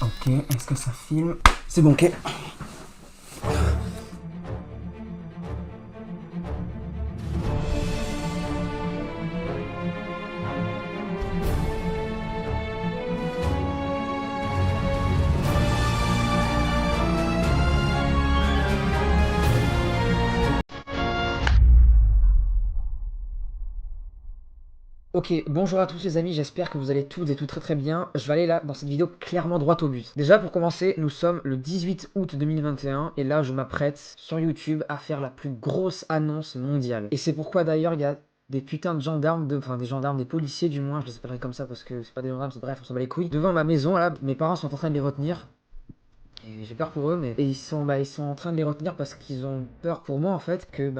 Ok, est-ce que ça filme? C'est bon, ok. Ok, bonjour à tous les amis, j'espère que vous allez toutes et toutes très très bien. Je vais aller là, dans cette vidéo, clairement droit au but. Déjà pour commencer, nous sommes le 18 août 2021 et là je m'apprête sur YouTube à faire la plus grosse annonce mondiale. Et c'est pourquoi d'ailleurs il y a des putains de gendarmes, enfin des gendarmes, des policiers du moins, je les appellerai comme ça parce que c'est pas des gendarmes, bref, on s'en bat les couilles. Devant ma maison là, mes parents sont en train de les retenir. Et j'ai peur pour eux, mais et ils sont en train de les retenir parce qu'ils ont peur pour moi en fait que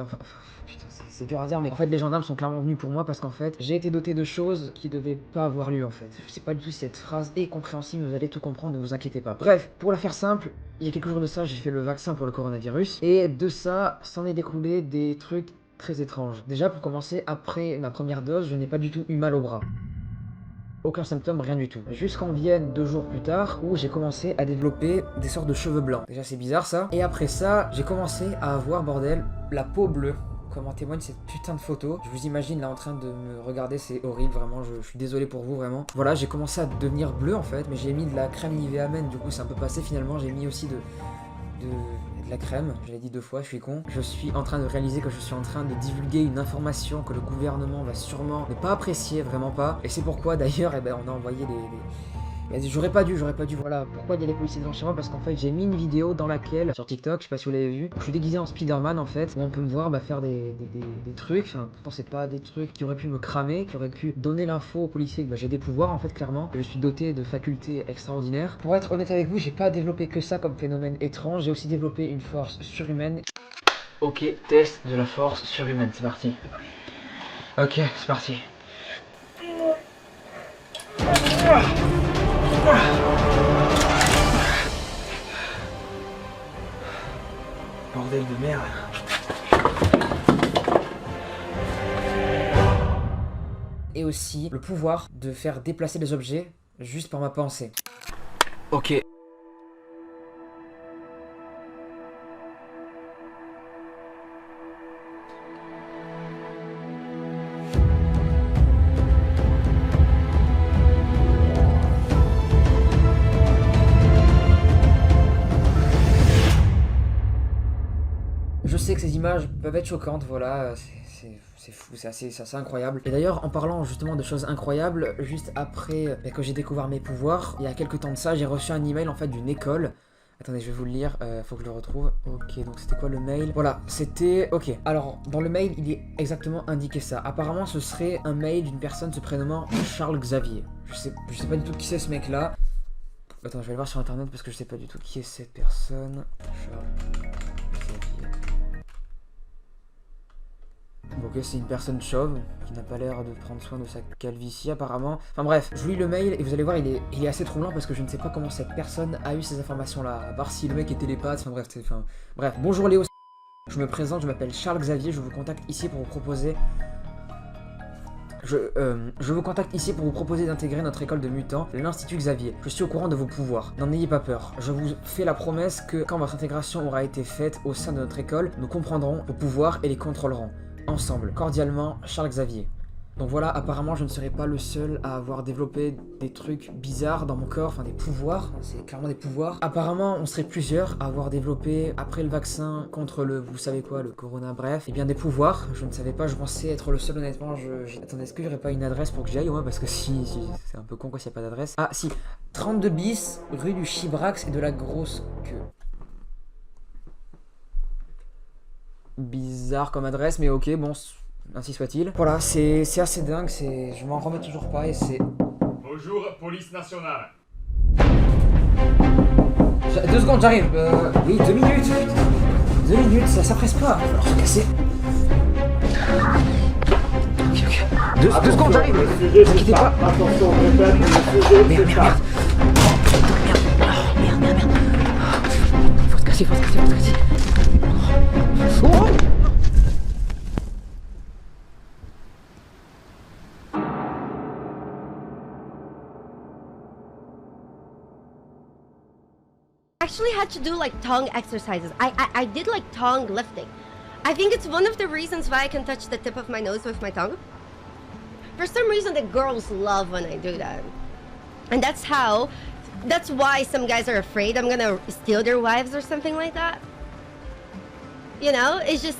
putain c'est dur à dire, mais en fait les gendarmes sont clairement venus pour moi parce qu'en fait j'ai été doté de choses qui devaient pas avoir lieu en fait. Je sais pas du tout si cette phrase est compréhensible, vous allez tout comprendre, ne vous inquiétez pas. Bref, pour la faire simple, il y a quelques jours de ça j'ai fait le vaccin pour le coronavirus et de ça s'en est découlé des trucs très étranges. Déjà pour commencer, après ma première dose, je n'ai pas du tout eu mal au bras. Aucun symptôme, rien du tout. Jusqu'en Vienne 2 jours plus tard, où j'ai commencé à développer des sortes de cheveux blancs. Déjà c'est bizarre ça. Et après ça, j'ai commencé à avoir, bordel, la peau bleue. Comme en témoigne cette putain de photo. Je vous imagine là en train de me regarder, c'est horrible, vraiment, je suis désolé pour vous, vraiment. Voilà, j'ai commencé à devenir bleu en fait, mais j'ai mis de la crème Nivea Men, du coup c'est un peu passé finalement, j'ai mis aussi de la crème, je l'ai dit 2 fois, je suis con. Je suis en train de réaliser que je suis en train de divulguer une information que le gouvernement va sûrement ne pas apprécier, vraiment pas. Et c'est pourquoi d'ailleurs, on a envoyé J'aurais pas dû, voilà. Pourquoi il y a les policiers devant chez moi? Parce qu'en fait, j'ai mis une vidéo dans laquelle, sur TikTok, je sais pas si vous l'avez vu, je suis déguisé en Spider-Man en fait, où on peut me voir faire des trucs, enfin, pourtant c'est pas des trucs qui auraient pu me cramer, qui auraient pu donner l'info aux policiers que j'ai des pouvoirs en fait, clairement, que je suis doté de facultés extraordinaires. Pour être honnête avec vous, j'ai pas développé que ça comme phénomène étrange, j'ai aussi développé une force surhumaine. Ok, test de la force surhumaine, c'est parti. Ok, c'est parti. Bordel de merde. Et aussi le pouvoir de faire déplacer des objets juste par ma pensée. Ok. Je sais que ces images peuvent être choquantes, voilà, c'est fou, c'est assez incroyable. Et d'ailleurs, en parlant justement de choses incroyables, juste après que j'ai découvert mes pouvoirs, il y a quelques temps de ça, j'ai reçu un email en fait d'une école. Attendez, je vais vous le lire, faut que je le retrouve. Ok, donc c'était quoi le mail? Voilà, c'était... Ok, alors, dans le mail, il est exactement indiqué ça. Apparemment, ce serait un mail d'une personne se prénommant Charles Xavier. Je sais pas du tout qui c'est ce mec-là. Attends, je vais aller voir sur internet parce que je sais pas du tout qui est cette personne. Charles Xavier. Ok, c'est une personne chauve qui n'a pas l'air de prendre soin de sa calvitie apparemment. Enfin bref, je vous lis le mail et vous allez voir, il est assez troublant parce que je ne sais pas comment cette personne a eu ces informations-là. À part si le mec est télépathe, bref, bonjour Léo, je me présente, je m'appelle Charles Xavier, je vous contacte ici pour vous proposer... Je vous contacte ici pour vous proposer d'intégrer notre école de mutants, l'Institut Xavier. Je suis au courant de vos pouvoirs. N'en ayez pas peur. Je vous fais la promesse que quand votre intégration aura été faite au sein de notre école, nous comprendrons vos pouvoirs et les contrôlerons. Ensemble, cordialement, Charles Xavier. Donc voilà, apparemment je ne serai pas le seul à avoir développé des trucs bizarres dans mon corps, enfin des pouvoirs, c'est clairement des pouvoirs. Apparemment on serait plusieurs à avoir développé, après le vaccin contre le, vous savez quoi, le corona, bref, et bien des pouvoirs. Je ne savais pas, je pensais être le seul honnêtement, Attendez, est-ce qu'il n'y aurait pas une adresse pour que j'y aille au moins? Parce que si c'est un peu con quoi s'il n'y a pas d'adresse. Ah si, 32 bis, rue du Chibrax et de la Grosse Queue. Bizarre comme adresse, mais ok, bon, ainsi soit-il. Voilà, c'est assez dingue, je m'en remets toujours pas et c'est... Bonjour, police nationale. 2 secondes, j'arrive. Oui, 2 minutes. 2 minutes, ça presse pas. Il va falloir se casser. Ok. 2 secondes, j'arrive. Ne vous inquiétez pas. Attention, répète, le sujet Merde. Faut se casser. Oh! actually had to do like tongue exercises. I did like tongue lifting. I think it's one of the reasons why I can touch the tip of my nose with my tongue. For some reason, the girls love when I do that. And that's why some guys are afraid I'm gonna steal their wives or something like that. You know, it's just,